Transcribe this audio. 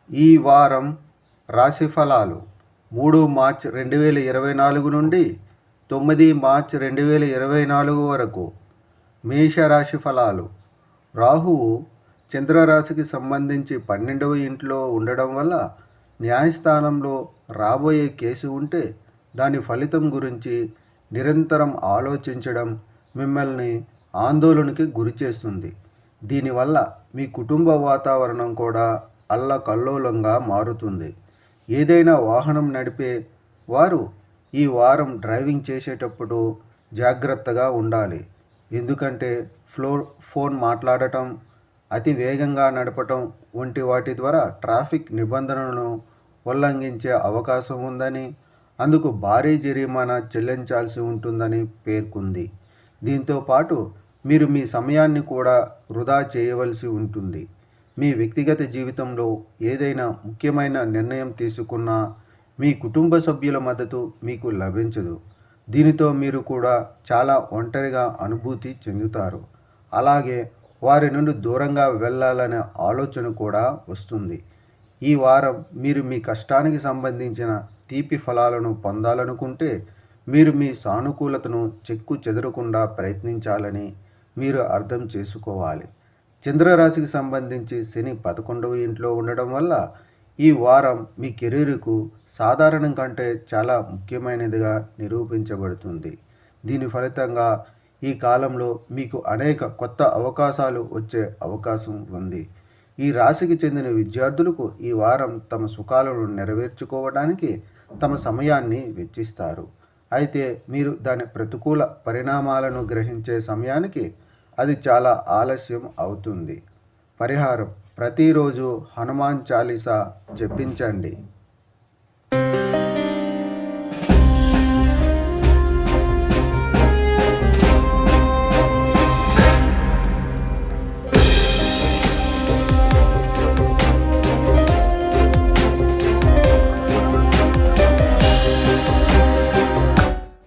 ఈ వారం రాశి ఫలాలు 3 మార్చ్ 2024 నుండి 9 మార్చ్ 2024 వరకు. మేషరాశి ఫలాలు. రాహువు చంద్రరాశికి సంబంధించి 12వ ఇంట్లో ఉండడం వల్ల న్యాయస్థానంలో రాబోయే కేసు ఉంటే దాని ఫలితం గురించి నిరంతరం ఆలోచించడం మిమ్మల్ని ఆందోళనకి గురిచేస్తుంది. దీనివల్ల మీ కుటుంబ వాతావరణం కూడా అల్లకల్లోలంగా మారుతుంది. ఏదైనా వాహనం నడిపే వారు ఈ వారం డ్రైవింగ్ చేసేటప్పుడు జాగ్రత్తగా ఉండాలి. ఎందుకంటే ఫోన్ మాట్లాడటం, అతి వేగంగా నడపటం వంటి వాటి ద్వారా ట్రాఫిక్ నిబంధనలను ఉల్లంఘించే అవకాశం ఉందని, అందుకు భారీ జరిమానా చెల్లించాల్సి ఉంటుందని పేర్కొంది. దీంతోపాటు మీరు మీ సమయాన్ని కూడా వృధా చేయవలసి ఉంటుంది. మీ వ్యక్తిగత జీవితంలో ఏదైనా ముఖ్యమైన నిర్ణయం తీసుకున్నా మీ కుటుంబ సభ్యుల మద్దతు మీకు లభించదు. దీనితో మీరు కూడా చాలా ఒంటరిగా అనుభూతి చెందుతారు. అలాగే వారి నుండి దూరంగా వెళ్ళాలనే ఆలోచన కూడా వస్తుంది. ఈ వారం మీరు మీ కష్టానికి సంబంధించిన తీపి ఫలాలను పొందాలనుకుంటే మీరు మీ సానుకూలతను చెక్కు చెదరకుండా ప్రయత్నించాలని మీరు అర్థం చేసుకోవాలి. చంద్రరాశికి సంబంధించి శని 11వ ఇంట్లో ఉండడం వల్ల ఈ వారం మీ కెరీర్కు సాధారణం కంటే చాలా ముఖ్యమైనదిగా నిరూపించబడుతుంది. దీని ఫలితంగా ఈ కాలంలో మీకు అనేక కొత్త అవకాశాలు వచ్చే అవకాశం ఉంది. ఈ రాశికి చెందిన విద్యార్థులకు ఈ వారం తమ సుఖాలను నెరవేర్చుకోవడానికి తమ సమయాన్ని వెచ్చిస్తారు. అయితే మీరు దాని ప్రతికూల పరిణామాలను గ్రహించే సమయానికి అది చాలా ఆలస్యం అవుతుంది. పరిహారం: ప్రతిరోజు హనుమాన్ చాలీసా జపించండి.